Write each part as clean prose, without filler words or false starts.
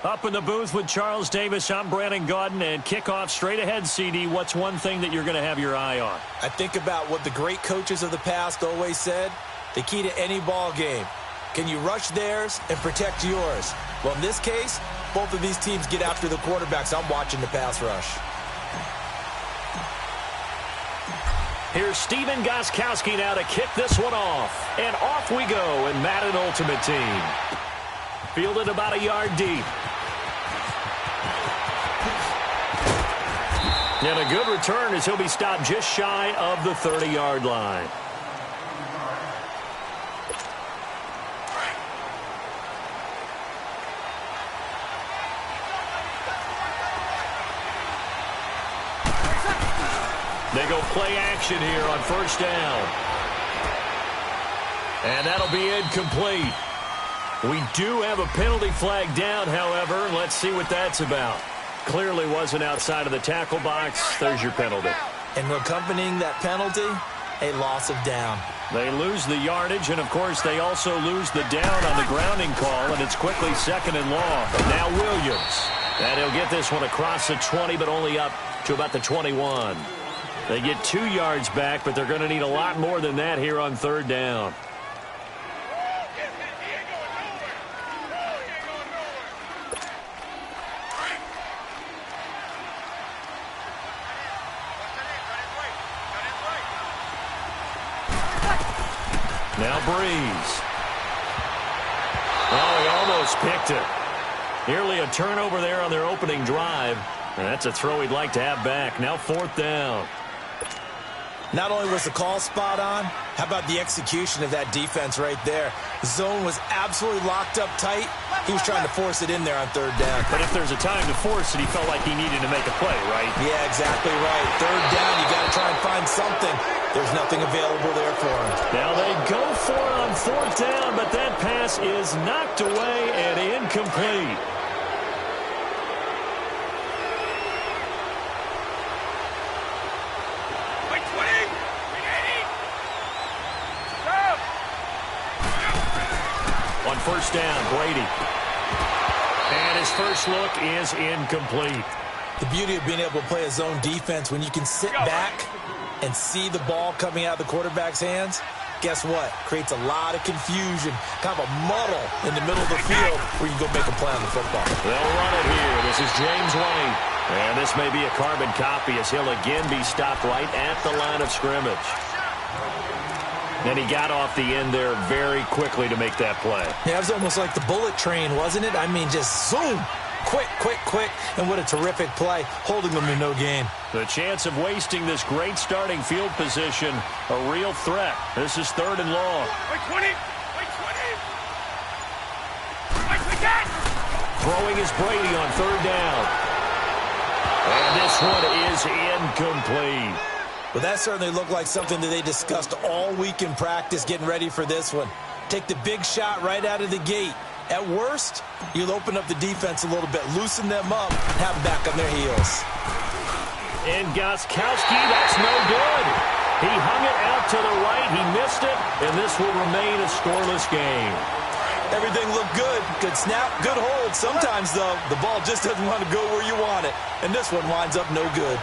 Up in the booth with Charles Davis, I'm Brandon Gaudin, and kickoff straight ahead, CD. What's one thing that you're going to have your eye on? I think about what the great coaches of the past always said. The key to any ball game. Can you rush theirs and protect yours? Well, in this case, both of these teams get after the quarterbacks. I'm watching the pass rush. Here's Steven Gostkowski now to kick this one off. And off we go in Madden Ultimate Team. Fielded about a yard deep. And a good return as he'll be stopped just shy of the 30-yard line. They go play action here on first down. And that'll be incomplete. We do have a penalty flag down, however. Let's see what that's about. Clearly wasn't outside of the tackle box. There's your penalty. And accompanying that penalty, a loss of down. They lose the yardage, and, of course, they also lose the down on the grounding call, and it's quickly second and long. Now Williams. And he'll get this one across the 20, but only up to about the 21. They get 2 yards back, but they're going to need a lot more than that here on third down. Now Breeze. Oh, he almost picked it. Nearly a turnover there on their opening drive. And that's a throw he'd like to have back. Now fourth down. Not only was the call spot on, how about the execution of that defense right there? The zone was absolutely locked up tight. He was trying to force it in there on third down. But if there's a time to force it, he felt like he needed to make a play, right? Yeah, exactly right. Third down, you got to try and find something. There's nothing available there for him. Now they go for it on fourth down, but that pass is knocked away and incomplete. On first down, Brady. And his first look is incomplete. The beauty of being able to play a zone defense when you can sit back and see the ball coming out of the quarterback's hands, guess what? Creates a lot of confusion, kind of a muddle in the middle of the field where you can go make a play on the football. They'll run it here. This is James White. And this may be a carbon copy as he'll again be stopped right at the line of scrimmage. And he got off the end there very quickly to make that play. Yeah, it was almost like the bullet train, wasn't it? I mean, just zoom. Quick, quick, quick. And what a terrific play, holding them to no gain. The chance of wasting this great starting field position, a real threat. This is third and long. Wait 20. Wait 20. Wait, we got. Throwing is Brady on third down. And this one is incomplete. Well, that certainly looked like something that they discussed all week in practice getting ready for this one. Take the big shot right out of the gate. At worst, you'll open up the defense a little bit, loosen them up, have them back on their heels. And Gostkowski, that's no good. He hung it out to the right. He missed it, and this will remain a scoreless game. Everything looked good. Good snap, good hold. Sometimes, though, the ball just doesn't want to go where you want it. And this one winds up no good.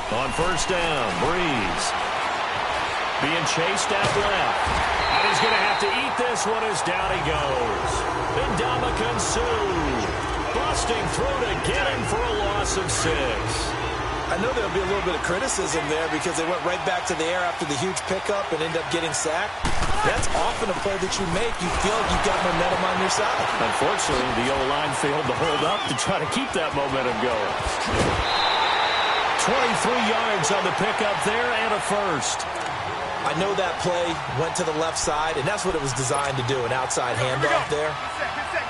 On first down, Breeze. Being chased out left. And he's going to have to eat this one as down he goes. Ndamukong Suh busting through to get him for a loss of 6. I know there'll be a little bit of criticism there because they went right back to the air after the huge pickup and ended up getting sacked. That's often a play that you make. You feel like you've got momentum on your side. Unfortunately, the O-line failed to hold up to try to keep that momentum going. 23 yards on the pickup there and a first. I know that play went to the left side, and that's what it was designed to do, an outside handoff there.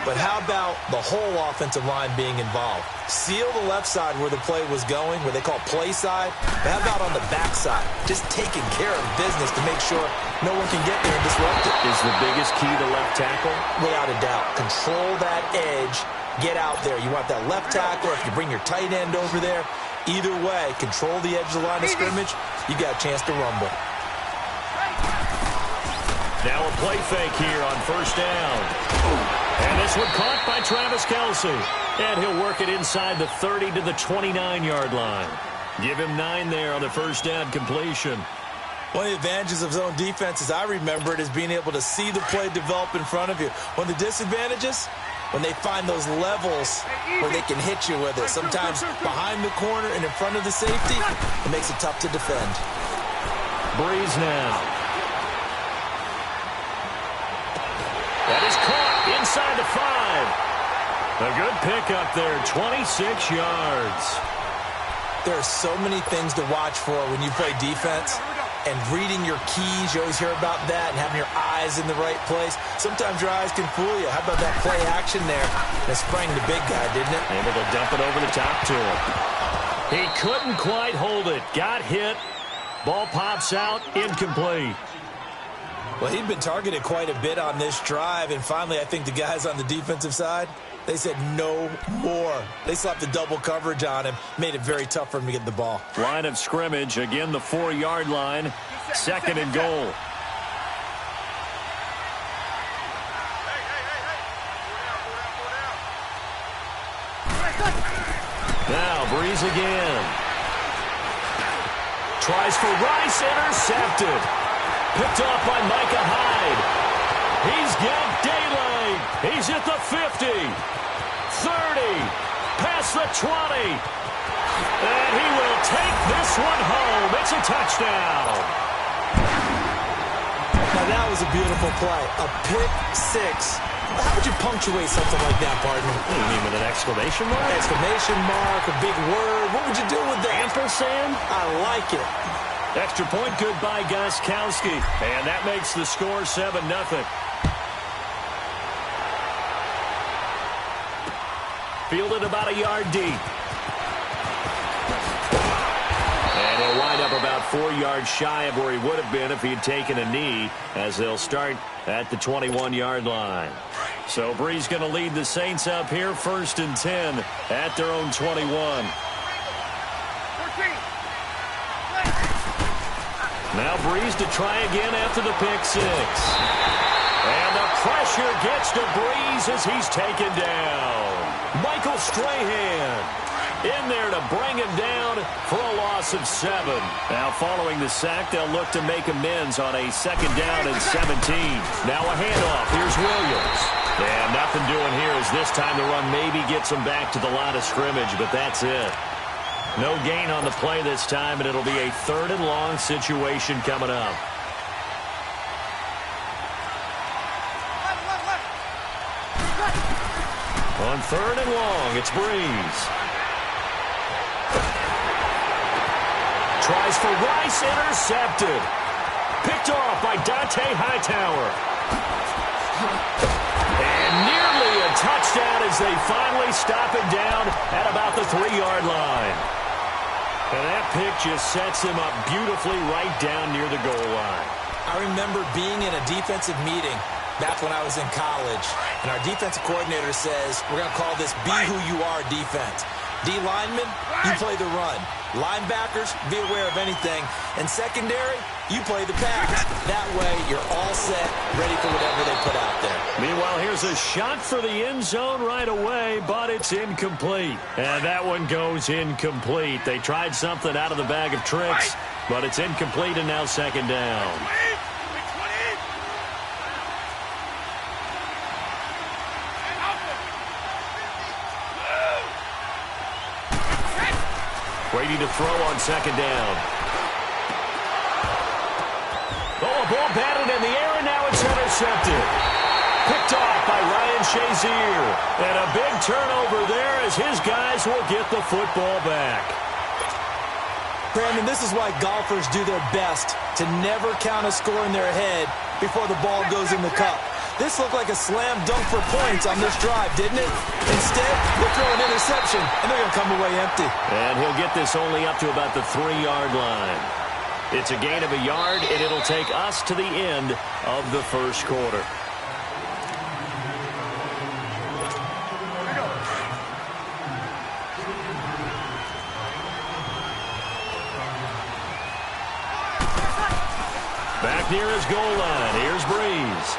But how about the whole offensive line being involved? Seal the left side where the play was going, where they call play side. But how about on the back side? Just taking care of business to make sure no one can get there and disrupt it. Is the biggest key to left tackle? Without a doubt. Control that edge. Get out there. You want that left tackle. If you bring your tight end over there, either way, control the edge of the line of scrimmage. You got a chance to rumble. Now a play fake here on first down. And this one caught by Travis Kelce. And he'll work it inside the 30 to the 29-yard line. Give him 9 there on the first down completion. One of the advantages of zone defense, as I remember it, is being able to see the play develop in front of you. One of the disadvantages, when they find those levels where they can hit you with it. Sometimes behind the corner and in front of the safety, it makes it tough to defend. Breeze now. That is caught inside the 5. A good pickup there, 26 yards. There are so many things to watch for when you play defense. And reading your keys, you always hear about that, and having your eyes in the right place. Sometimes your eyes can fool you. How about that play action there? That sprang the big guy, didn't it? Able to dump it over the top to him. He couldn't quite hold it. Got hit. Ball pops out, incomplete. Well, he'd been targeted quite a bit on this drive, and finally I think the guys on the defensive side, they said no more. They slapped the double coverage on him, made it very tough for him to get the ball. Line of scrimmage, again the 4-yard line, 2nd and goal. Now Breeze again. Tries for Rice, intercepted. Picked off by Micah Hyde. He's got daylight. He's at the 50, 30, past the 20. And he will take this one home. It's a touchdown. Now that was a beautiful play. A pick 6. How would you punctuate something like that, partner? What do you mean, with an exclamation mark? Exclamation mark, a big word. What would you do with that? Ampersand? I like it. Extra point, good by Gostkowski. And that makes the score 7-0. Fielded about a yard deep. And he'll wind up about 4 yards shy of where he would have been if he had taken a knee, as they'll start at the 21-yard line. So Breeze going to lead the Saints up here, 1st and 10 at their own 21. Now Breeze to try again after the pick 6. And the pressure gets to Breeze as he's taken down. Michael Strahan in there to bring him down for a loss of 7. Now following the sack, they'll look to make amends on a 2nd down and 17. Now a handoff. Here's Williams. And nothing doing here as this time the run maybe gets him back to the line of scrimmage, but that's it. No gain on the play this time, and it'll be a 3rd and long situation coming up. On 3rd and long, it's Breeze. Tries for Rice, intercepted. Picked off by Dante Hightower. And nearly a touchdown as they finally stop him down at about the 3-yard line. And that pick just sets him up beautifully right down near the goal line. I remember being in a defensive meeting back when I was in college, and our defensive coordinator says, we're going to call this be who you are defense. D linemen, you play the run. Linebackers, be aware of anything. And secondary, you play the pass. That way, you're all set, ready for whatever they put out there. Meanwhile, here's a shot for the end zone right away, but it's incomplete. And that one goes incomplete. They tried something out of the bag of tricks, but it's incomplete and now 2nd down. Brady to throw on 2nd down. Oh, a ball batted in the air, and now it's intercepted. Picked off by Ryan Shazier. And a big turnover there as his guys will get the football back. Brandon, this is why golfers do their best to never count a score in their head before the ball goes in the cup. This looked like a slam dunk for points on this drive, didn't it? Instead, they'll throw an interception, and they're going to come away empty. And he'll get this only up to about the 3-yard line. It's a gain of a yard, and it'll take us to the end of the 1st quarter. Back near his goal line. Here's Breeze.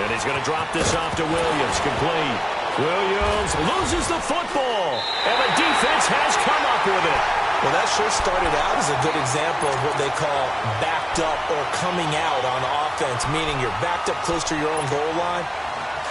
And he's going to drop this off to Williams. Complete. Williams loses the football. And the defense has come up with it. Well, that sure started out as a good example of what they call backed up or coming out on offense, meaning you're backed up close to your own goal line.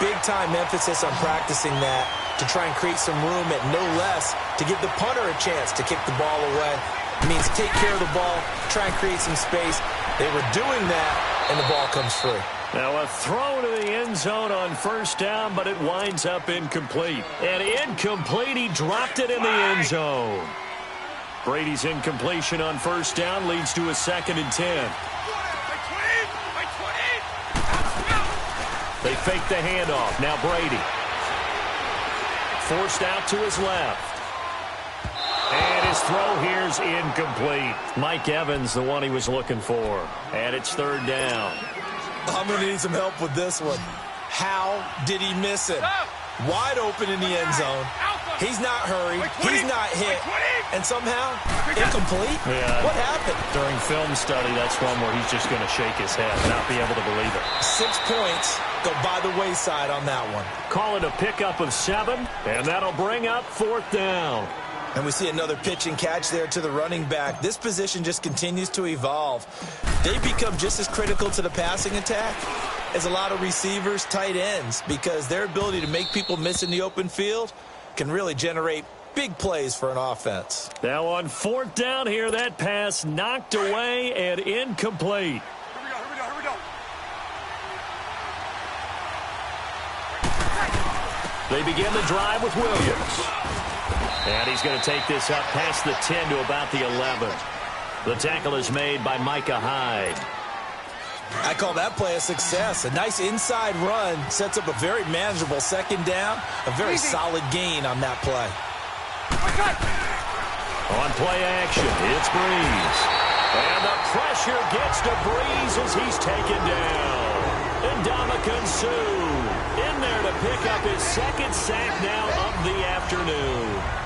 Big-time emphasis on practicing that to try and create some room at no less to give the punter a chance to kick the ball away. It means take care of the ball, try and create some space. They were doing that, and the ball comes free. Now a throw to the end zone on first down, but it winds up incomplete. And incomplete, he dropped it in the end zone. Brady's incompletion on first down leads to a 2nd and 10. They fake the handoff. Now Brady. Forced out to his left. And his throw here's incomplete. Mike Evans, the one he was looking for. And it's 3rd down. I'm going to need some help with this one. How did he miss it? Wide open in the end zone. He's not hurried. He's not hit. And somehow, incomplete? Yeah. What happened? During film study, that's one where he's just going to shake his head, not be able to believe it. 6 points go by the wayside on that one. Call it a pickup of 7, and that'll bring up 4th down. And we see another pitch and catch there to the running back. This position just continues to evolve. They become just as critical to the passing attack as a lot of receivers, tight ends, because their ability to make people miss in the open field can really generate big plays for an offense. Now on 4th down here, that pass knocked away and incomplete. Here we go. They begin the drive with Williams. And he's going to take this up past the 10 to about the 11. The tackle is made by Micah Hyde. I call that play a success. A nice inside run sets up a very manageable 2nd down. A very solid gain on that play. On play action, it's Breeze. And the pressure gets to Breeze as he's taken down. And Ndamukong Suh in there to pick up his 2nd sack now of the afternoon.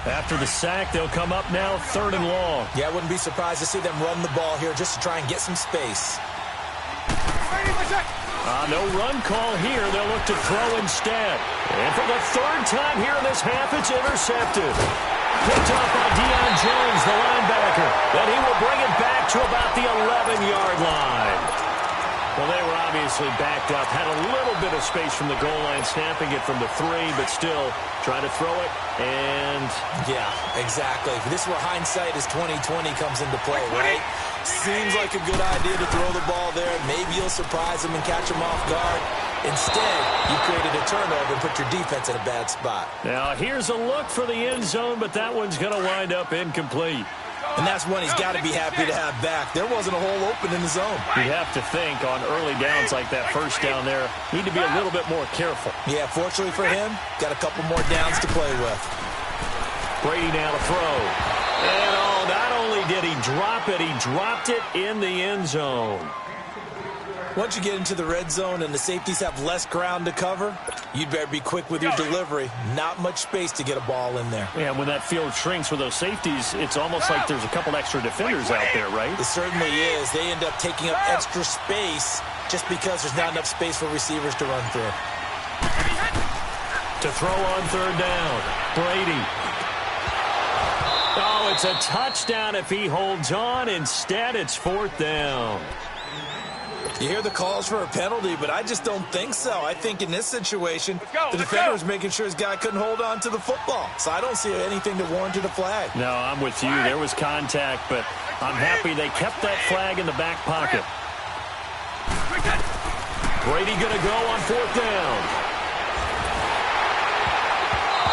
After the sack, they'll come up now 3rd and long. Yeah, I wouldn't be surprised to see them run the ball here just to try and get some space. No run call here. They'll look to throw instead. And for the 3rd time here in this half, it's intercepted. Picked off by Deion Jones, the linebacker. And he will bring it back to about the 11-yard line. Well, they were obviously backed up. Had a little bit of space from the goal line, snapping it from the 3, but still trying to throw it. And yeah, exactly. This is where hindsight is 20/20 comes into play, right? Seems like a good idea to throw the ball there. Maybe you'll surprise them and catch them off guard. Instead, you created a turnover and put your defense in a bad spot. Now, here's a look for the end zone, but that one's going to wind up incomplete. And that's one he's got to be happy to have back. There wasn't a hole open in the zone. You have to think on early downs like that first down there, need to be a little bit more careful. Yeah, fortunately for him, got a couple more downs to play with. Brady now to throw. And not only did he drop it, he dropped it in the end zone. Once you get into the red zone and the safeties have less ground to cover, you'd better be quick with your delivery. Not much space to get a ball in there. Yeah, when that field shrinks with those safeties, it's almost like there's a couple extra defenders out there, right? It certainly is. They end up taking up extra space just because there's not enough space for receivers to run through. To throw on 3rd down, Brady. Oh, it's a touchdown if he holds on. Instead, it's 4th down. You hear the calls for a penalty, but I just don't think so. I think in this situation, the defender was making sure his guy couldn't hold on to the football. So I don't see anything that warranted a flag. No, I'm with you. There was contact, but I'm happy they kept that flag in the back pocket. Brady going to go on 4th down.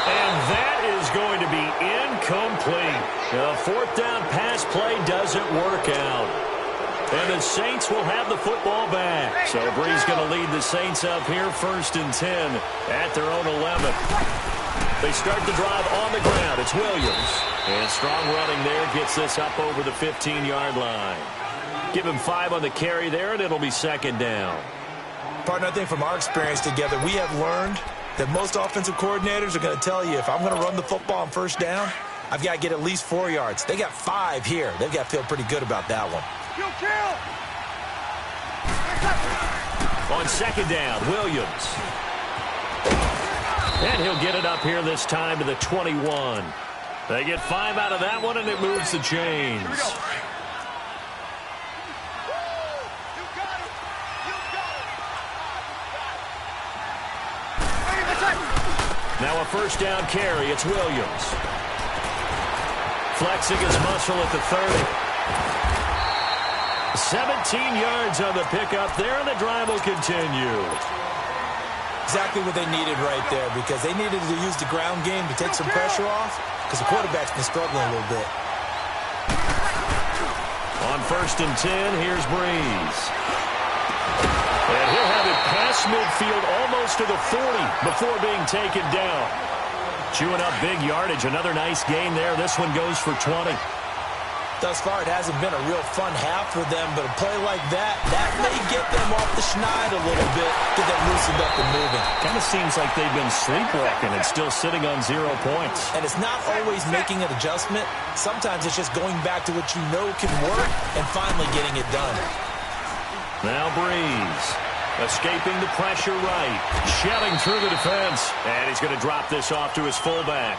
And that is going to be incomplete. The 4th down pass play doesn't work out. And the Saints will have the football back. So Bree's going to lead the Saints up here 1st and 10 at their own 11. They start the drive on the ground. It's Williams. And strong running there gets this up over the 15-yard line. Give him 5 on the carry there, and it'll be 2nd down. Partner, I think from our experience together, we have learned that most offensive coordinators are going to tell you, if I'm going to run the football on first down, I've got to get at least 4 yards. They got 5 here. They've got to feel pretty good about that one. On second down, Williams. And he'll get it up here this time to the 21. They get 5 out of that one, and it moves the chains. Now a first down carry. It's Williams. Flexing his muscle at the 30. 17 yards on the pickup there, and the drive will continue. Exactly what they needed right there, because they needed to use the ground game to take some pressure off, because the quarterback's been struggling a little bit. On first and 10, here's Breeze. And he'll have it past midfield almost to the 40 before being taken down. Chewing up big yardage. Another nice gain there. This one goes for 20. Thus far, it hasn't been a real fun half for them, but a play like that may get them off the schneid a little bit, get them loosened up and moving. Kind of seems like they've been sleepwalking and still sitting on 0 points. And it's not always making an adjustment. Sometimes it's just going back to what you know can work and finally getting it done. Now Breeze, escaping the pressure right, shelling through the defense, and he's going to drop this off to his fullback.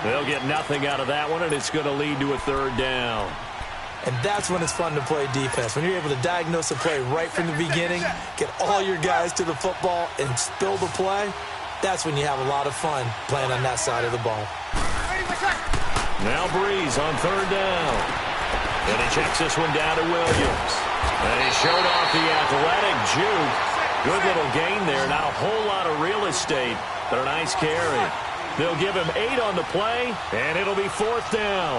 They'll get nothing out of that one, and it's going to lead to a third down. And that's when it's fun to play defense. When you're able to diagnose a play right from the beginning, get all your guys to the football, and spill the play, that's when you have a lot of fun playing on that side of the ball. Now Breeze on third down. And he checks this one down to Williams. And he showed off the athletic juke. Good little gain there. Not a whole lot of real estate, but a nice carry. They'll give him 8 on the play, and it'll be fourth down.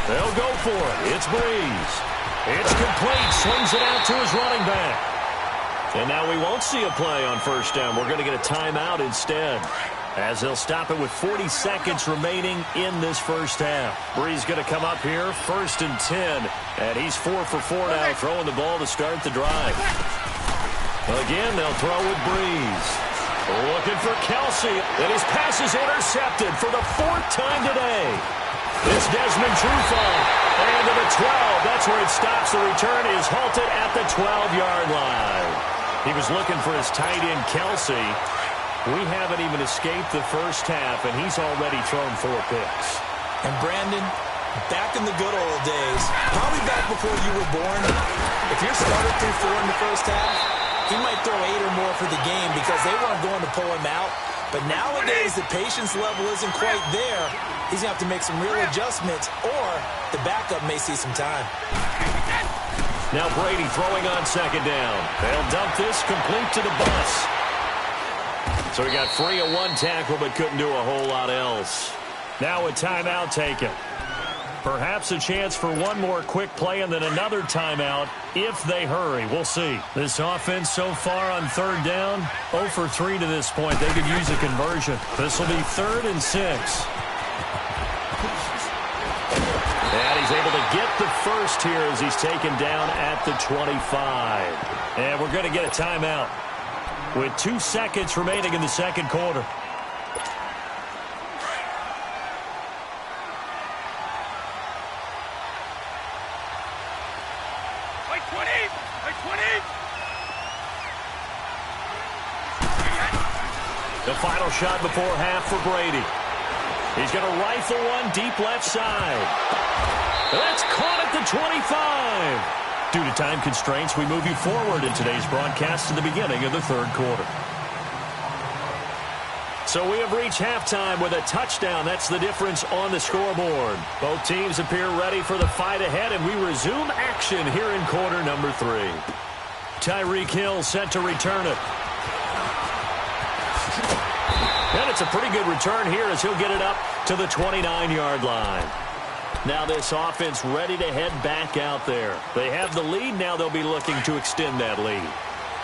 They'll go for it. It's Breeze. It's complete. Swings it out to his running back. And now we won't see a play on first down. We're going to get a timeout instead, as they'll stop it with 40 seconds remaining in this first half. Breeze going to come up here, first and 10. And he's 4 for 4 now, throwing the ball to start the drive. Again, they'll throw with Breeze. Looking for Kelsey, and his pass is intercepted for the 4th time today. It's Desmond Trufant, and to the 12. That's where it stops. The return is halted at the 12-yard line. He was looking for his tight end, Kelsey. We haven't even escaped the first half, and he's already thrown 4 picks. And Brandon, back in the good old days, probably back before you were born, if your starter threw 4 in the first half, he might throw 8 or more for the game because they weren't going to pull him out. But nowadays, the patience level isn't quite there. He's going to have to make some real adjustments, or the backup may see some time. Now Brady throwing on second down. They'll dump this complete to the bus. So he got free of 1 tackle, but couldn't do a whole lot else. Now a timeout taken. Perhaps a chance for one more quick play and then another timeout if they hurry. We'll see. This offense so far on third down, 0 for 3 to this point. They could use a conversion. This will be 3rd and 6. And he's able to get the first here as he's taken down at the 25. And we're going to get a timeout with 2 seconds remaining in the second quarter. The final shot before half for Brady. He's going to rifle one deep left side. That's caught at the 25. Due to time constraints, we move you forward in today's broadcast to the beginning of the third quarter. So we have reached halftime with a touchdown. That's the difference on the scoreboard. Both teams appear ready for the fight ahead, and we resume action here in quarter number 3. Tyreek Hill set to return it. And it's a pretty good return here as he'll get it up to the 29-yard line. Now this offense ready to head back out there. They have the lead. Now they'll be looking to extend that lead.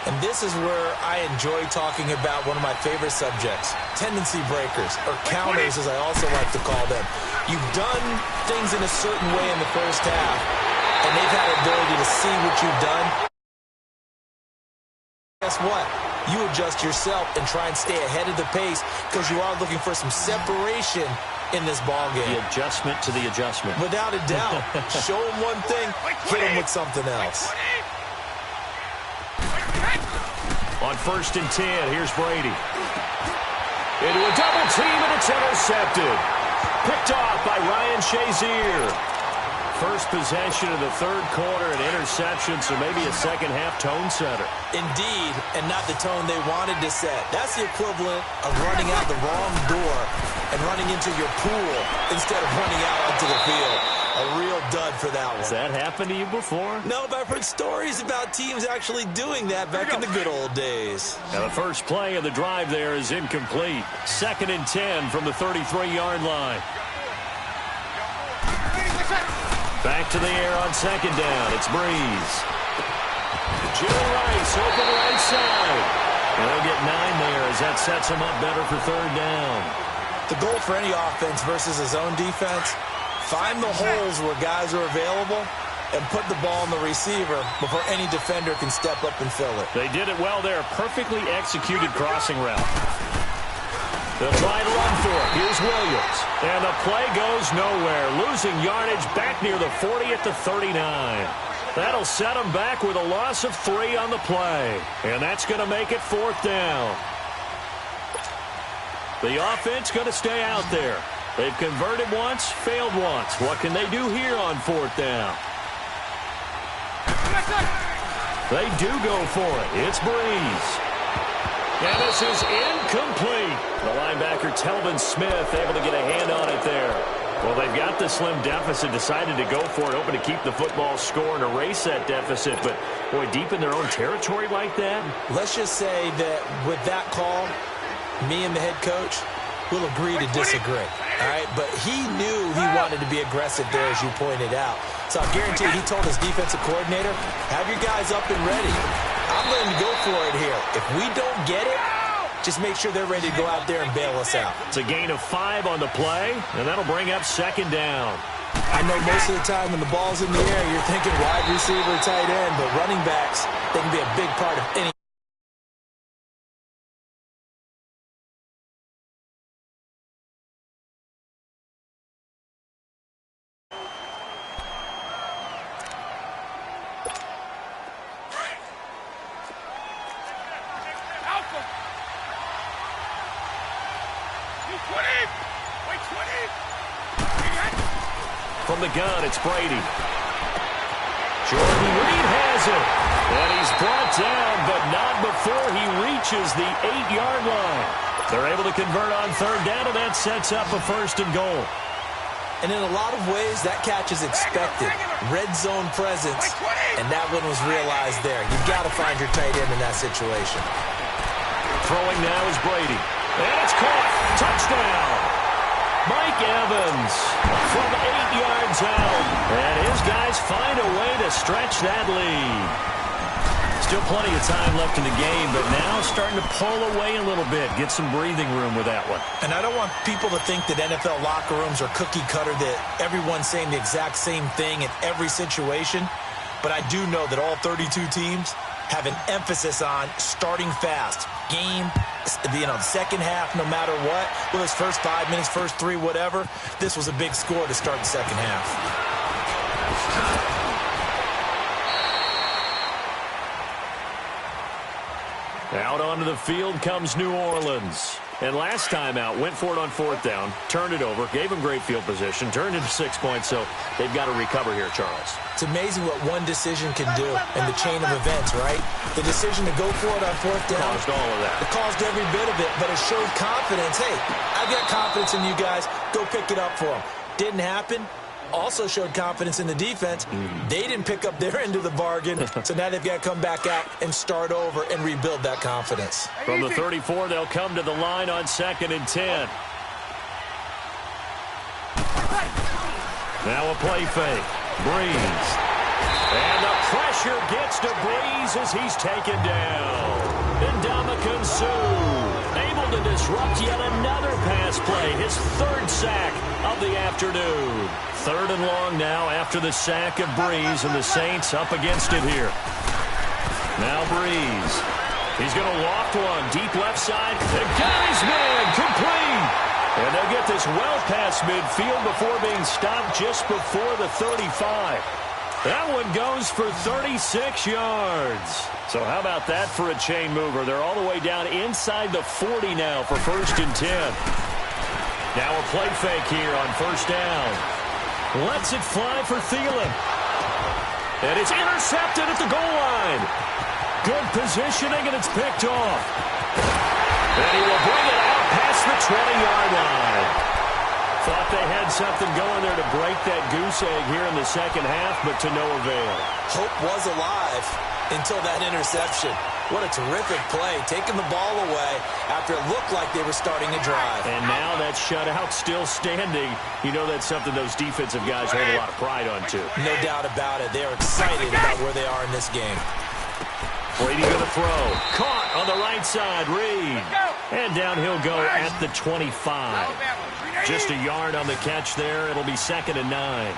And this is where I enjoy talking about one of my favorite subjects, tendency breakers, or counters as I also like to call them. You've done things in a certain way in the first half, and they've had the ability to see what you've done. Guess what? you adjust yourself and try and stay ahead of the pace because you are looking for some separation in this ball game. The adjustment to the adjustment. Without a doubt. Show them one thing, hit them with something else. On 1st and 10, here's Brady. Into a double team, and it's intercepted. Picked off by Ryan Shazier. First possession of the third quarter, an interception, so maybe a second-half tone setter. Indeed, and not the tone they wanted to set. That's the equivalent of running out the wrong door and running into your pool instead of running out onto the field. A real dud for that one. Has that happened to you before? No, but I've heard stories about teams actually doing that back in the good old days. Now the first play of the drive there is incomplete. 2nd and 10 from the 33-yard line. Back to the air on 2nd down. It's Breeze. Jimmy Rice open right side. And they'll get 9 there as that sets him up better for 3rd down. The goal for any offense versus a zone defense, find the holes where guys are available and put the ball on the receiver before any defender can step up and fill it. They did it well there. Perfectly executed crossing route. They'll try to run for it. Here's Williams. And the play goes nowhere. Losing yardage back near the 40 at the 39. That'll set them back with a loss of 3 on the play. And that's going to make it 4th down. The offense going to stay out there. They've converted once, failed once. What can they do here on 4th down? They do go for it. It's Breeze. And this is incomplete. The linebacker, Telvin Smith, able to get a hand on it there. Well, they've got the slim deficit, decided to go for it, hoping to keep the football score and erase that deficit. But, boy, deep in their own territory like that? Let's just say that with that call, me and the head coach will agree to disagree. All right? But he knew he wanted to be aggressive there, as you pointed out. So I guarantee he told his defensive coordinator, have your guys up and ready. I'm going to go for it here. If we don't get it, just make sure they're ready to go out there and bail us out. It's a gain of 5 on the play, and that'll bring up 2nd down. I know most of the time when the ball's in the air, you're thinking wide receiver, tight end, but running backs, they can be a big part of any. From the gun, it's Brady. Jordan Reed has it. And he's brought down, but not before he reaches the 8-yard line. They're able to convert on 3rd down, and that sets up a 1st and goal. And in a lot of ways, that catch is expected. Red zone presence, and that one was realized there. You've got to find your tight end in that situation. Throwing now is Brady. And it's caught. Touchdown. Mike Evans from 8 yards out. And his guys find a way to stretch that lead. Still plenty of time left in the game, but now starting to pull away a little bit. Get some breathing room with that one. And I don't want people to think that NFL locker rooms are cookie cutter, that everyone's saying the exact same thing in every situation. But I do know that all 32 teams have an emphasis on starting fast. Game, the second half, no matter what. Well, it's first 5 minutes, first 3, whatever. This was a big score to start the second half. Out onto the field comes New Orleans. And last time out, went for it on 4th down, turned it over, gave them great field position, turned into 6 points, so they've got to recover here, Charles. It's amazing what one decision can do in the chain of events, right? The decision to go for it on 4th down. Caused all of that. It caused every bit of it, but it showed confidence. Hey, I've got confidence in you guys. Go pick it up for them. Didn't happen. Also showed confidence in the defense. They didn't pick up their end of the bargain, so now they've got to come back out and start over and rebuild that confidence. From the 34, they'll come to the line on 2nd and 10. Now a play fake. Breeze. And the pressure gets to Breeze as he's taken down. Ndamukong Suh able to disrupt yet another pass play. His 3rd sack of the afternoon. 3rd and long now after the sack of Breeze, and the Saints up against it here. Now Breeze. He's going to loft one. Deep left side. And got his man. Complete. And they'll get this well past midfield before being stopped just before the 35. That one goes for 36 yards. So how about that for a chain mover? They're all the way down inside the 40 now for 1st and 10. Now a play fake here on 1st down. Lets it fly for Thielen. And it's intercepted at the goal line. Good positioning, and it's picked off. And he will bring it out past the 20-yard line. Thought they had something going there to break that goose egg here in the second half, but to no avail. Hope was alive until that interception. What a terrific play, taking the ball away after it looked like they were starting to drive. And now that shutout still standing. You know that's something those defensive guys hold a lot of pride on, too. No doubt about it. They are excited about where they are in this game. Brady going to throw. Caught on the right side. Reed. And down he'll go at the 25. Just a yard on the catch there. It'll be 2nd and 9.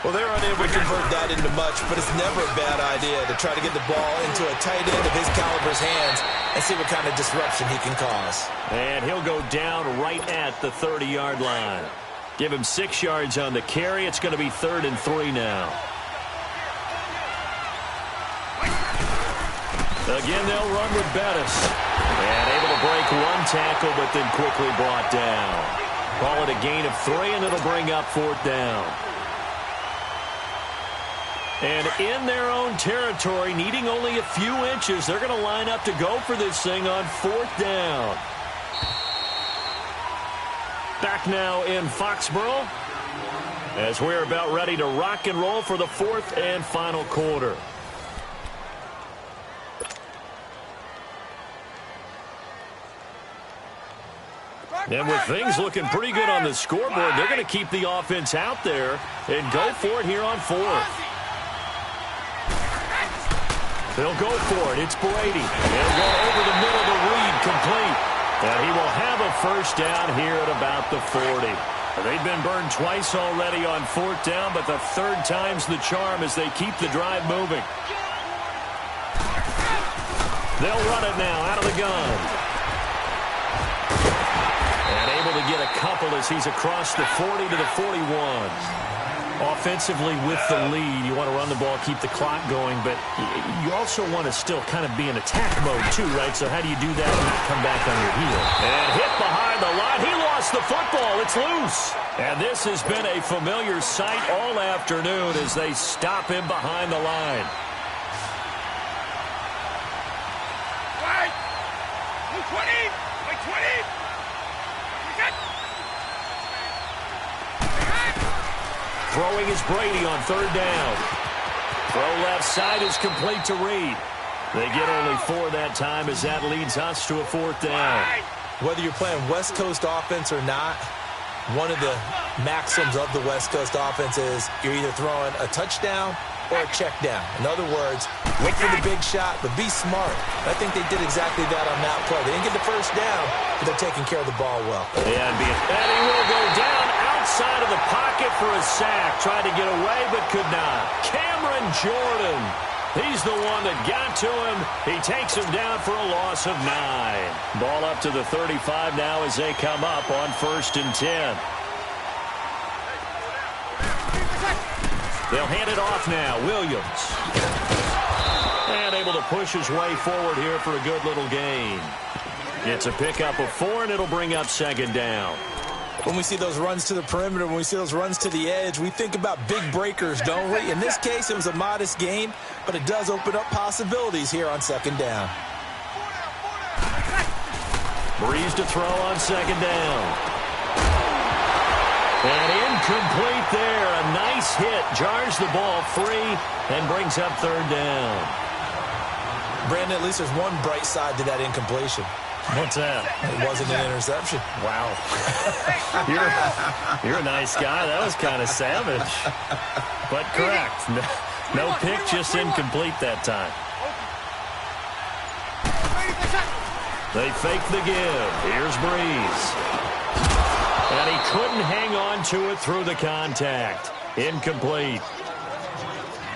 Well, they're unable to convert that into much, but it's never a bad idea to try to get the ball into a tight end of his caliber's hands and see what kind of disruption he can cause. And he'll go down right at the 30-yard line. Give him 6 yards on the carry. It's going to be 3rd and 3 now. Again, they'll run with Bettis. And able to break one tackle, but then quickly brought down. Call it a gain of 3, and it'll bring up 4th down. And in their own territory, needing only a few inches, they're going to line up to go for this thing on 4th down. Back now in Foxborough as we're about ready to rock and roll for the 4th and final quarter. And with things looking pretty good on the scoreboard, they're going to keep the offense out there and go for it here on 4th. They'll go for it. It's Brady. He'll go over the middle to Reed, complete. And he will have a 1st down here at about the 40. They've been burned twice already on 4th down, but the 3rd time's the charm as they keep the drive moving. They'll run it now out of the gun. And able to get a couple as he's across the 40 to the 41. Offensively with the lead, you want to run the ball, keep the clock going, but you also want to still kind of be in attack mode too, right? So how do you do that and not come back on your heel? And hit behind the line. He lost the football. It's loose. And this has been a familiar sight all afternoon as they stop him behind the line. Right. 20. 20. Throwing is Brady on 3rd down. Throw left side is complete to Reed. They get only 4 that time as that leads us to a 4th down. Whether you're playing West Coast offense or not, one of the maxims of the West Coast offense is you're either throwing a touchdown or a check down. In other words, look for the big shot, but be smart. I think they did exactly that on that play. They didn't get the 1st down, but they're taking care of the ball well. And he will go down outside of the pocket for a sack. Tried to get away, but could not. Cameron Jordan. He's the one that got to him. He takes him down for a loss of 9. Ball up to the 35 now as they come up on 1st and 10. They'll hand it off now. Williams. And able to push his way forward here for a good little gain. It's a pickup of 4, and it'll bring up 2nd down. When we see those runs to the perimeter, when we see those runs to the edge, we think about big breakers, don't we? In this case, it was a modest gain, but it does open up possibilities here on 2nd down. Breeze to throw on 2nd down. And incomplete there. A nice hit. Jars the ball free and brings up 3rd down. Brandon, at least there's one bright side to that incompletion. What's that? It wasn't an interception. Wow. You're a nice guy. That was kind of savage. But correct. No pick, just incomplete that time. They fake the give. Here's Breeze. And he couldn't hang on to it through the contact. Incomplete.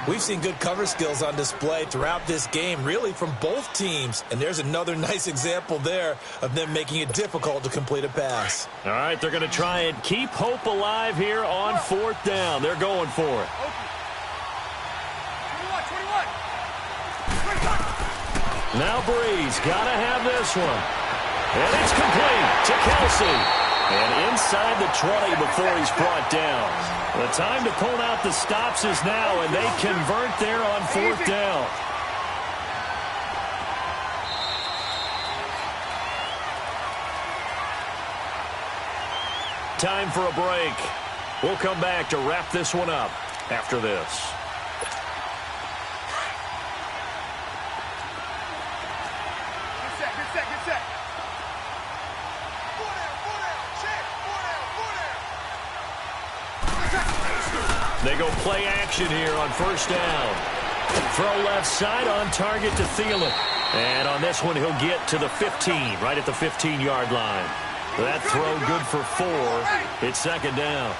We've seen good cover skills on display throughout this game, really from both teams. And there's another nice example there of them making it difficult to complete a pass. All right, they're going to try and keep hope alive here on 4th down. They're going for it. 21. Now Breeze got to have this one. And it's complete to Kelsey. And inside the 20 before he's brought down. The time to pull out the stops is now, and they convert there on 4th down. Time for a break. We'll come back to wrap this one up after this. They go play action here on 1st down. Throw left side on target to Thielen. And on this one, he'll get to the 15, right at the 15-yard line. That throw good for 4. It's 2nd down.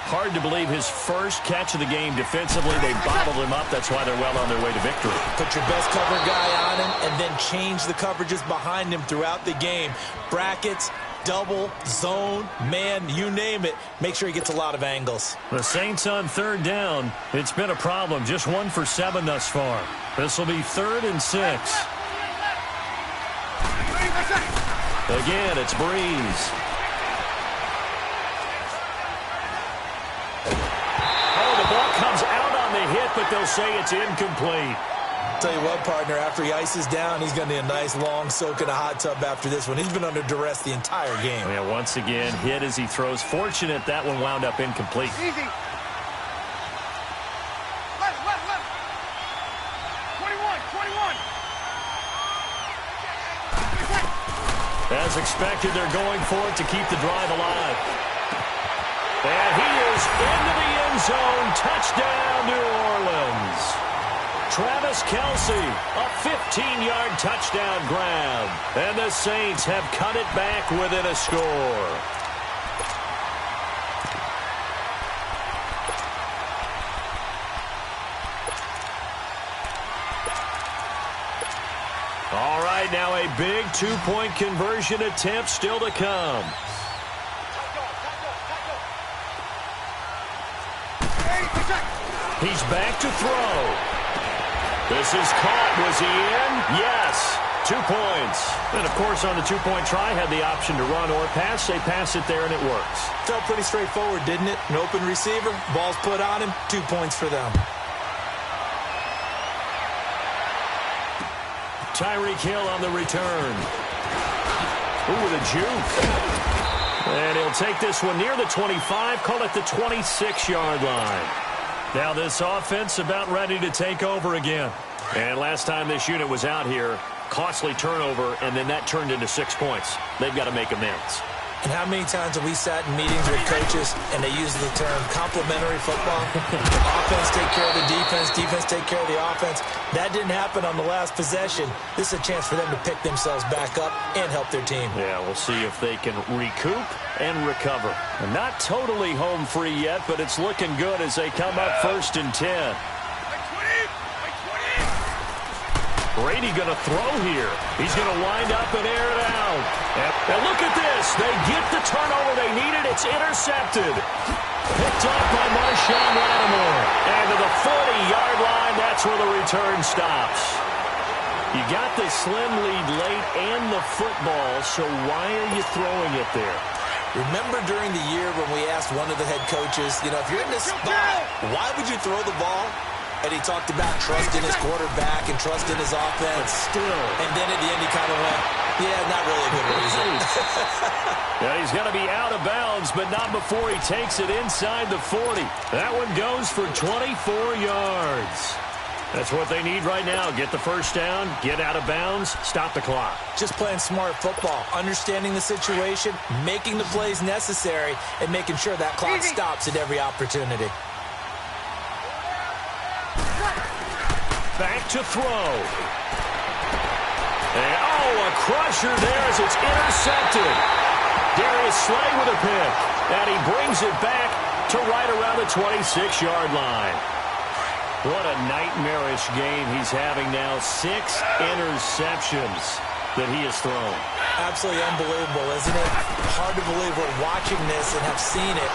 Hard to believe his first catch of the game defensively. They bottled him up. That's why they're well on their way to victory. Put your best cover guy on him and then change the coverages behind him throughout the game. Brackets, double, zone, man, you name it. Make sure he gets a lot of angles. The Saints on 3rd down. It's been a problem. Just 1 for 7 thus far. This will be 3rd and 6. Again, it's Breeze. Oh, the ball comes out on the hit, but they'll say it's incomplete. Tell you what, partner, after he ices down, he's going to need a nice long soak in a hot tub after this one. He's been under duress the entire game. Yeah, once again, hit as he throws. Fortunate that one wound up incomplete. Easy. Left. 21. As expected, they're going for it to keep the drive alive. And he is into the end zone. Touchdown, New Orleans. Travis Kelsey, a 15-yard touchdown grab. And the Saints have cut it back within a score. All right, now a big two-point conversion attempt still to come. He's back to throw. This is caught. Was he in? Yes. 2 points. And, of course, on the two-point try, had the option to run or pass. They pass it there, and it works. Felt pretty straightforward, didn't it? An open receiver, ball's put on him, 2 points for them. Tyreek Hill on the return. Ooh, with a juke. And he'll take this one near the 25, call it the 26-yard line. Now this offense about ready to take over again. And last time this unit was out here, costly turnover, and then that turned into 6 points. They've got to make amends. And how many times have we sat in meetings with coaches and they use the term complementary football? Offense take care of the defense, defense take care of the offense. That didn't happen on the last possession. This is a chance for them to pick themselves back up and help their team. Yeah, we'll see if they can recoup and recover. And not totally home free yet, but it's looking good as they come up 1st and 10. Brady going to throw here. He's going to wind up and air it out. And look at this. They get the turnover they needed. It's intercepted. Picked up by Marshawn Lattimore. And to the 40-yard line, that's where the return stops. You got the slim lead late and the football, so why are you throwing it there? Remember during the year when we asked one of the head coaches, if you're in this spot, why would you throw the ball? And he talked about trust in his quarterback and trust in his offense. But still. And then at the end he kind of went, yeah, not really a good reason. Yeah, he's got to be out of bounds, but not before he takes it inside the 40. That one goes for 24 yards. That's what they need right now. Get the first down, get out of bounds, stop the clock. Just playing smart football, understanding the situation, making the plays necessary, and making sure that clock stops at every opportunity. Back to throw. And, a crusher there as it's intercepted. Darius Slay with a pick. And he brings it back to right around the 26-yard line. What a nightmarish game he's having now. 6 interceptions that he has thrown. Absolutely unbelievable, isn't it? Hard to believe we're watching this and have seen it,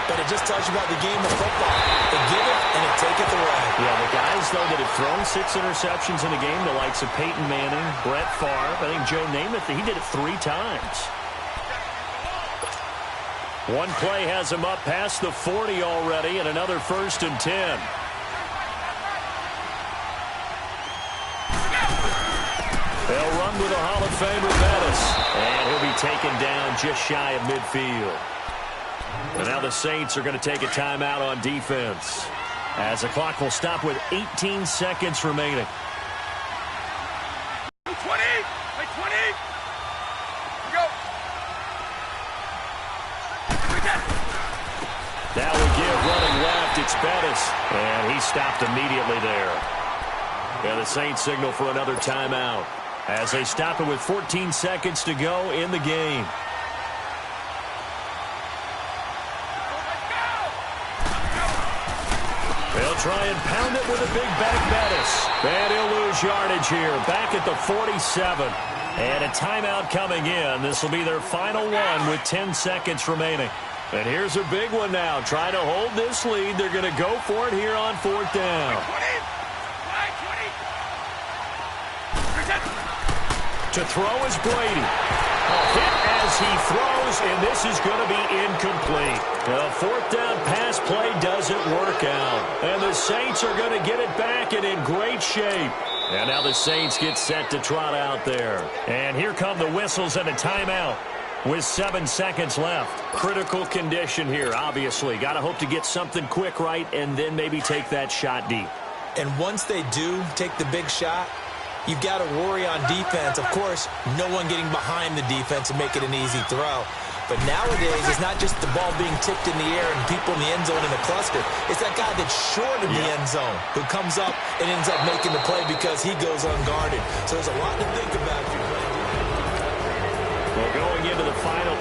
but it just tells you about the game of football. They give it and it taketh away. Yeah, the guys, though, that have thrown 6 interceptions in a game, the likes of Peyton Manning, Brett Favre, I think Joe Namath, he did it 3 times. One play has him up past the 40 already, and another 1st and 10. They'll run with a Hall of Famer, Bettis, and he'll be taken down just shy of midfield. And now the Saints are going to take a timeout on defense, as the clock will stop with 18 seconds remaining. 20! Like 20! Go! That will give running left. It's Bettis, and he stopped immediately there. And the Saints signal for another timeout as they stop it with 14 seconds to go in the game. They'll try and pound it with a big back Bettis. And he'll lose yardage here, back at the 47. And a timeout coming in. This will be their final one with 10 seconds remaining. And here's a big one now. Trying to hold this lead. They're going to go for it here on 4th down. 20! To throw is Brady. A hit as he throws, and this is going to be incomplete. The 4th down pass play doesn't work out. And the Saints are going to get it back and in great shape. And now the Saints get set to trot out there. And here come the whistles and a timeout with 7 seconds left. Critical condition here, obviously. Got to hope to get something quick right and then maybe take that shot deep. And once they do take the big shot, you've got to worry on defense. Of course, no one getting behind the defense and make it an easy throw. But nowadays, it's not just the ball being tipped in the air and people in the end zone in a cluster. It's that guy that's short of the end zone who comes up and ends up making the play because he goes unguarded. So there's a lot to think about if you're playing defense. Well, going into the final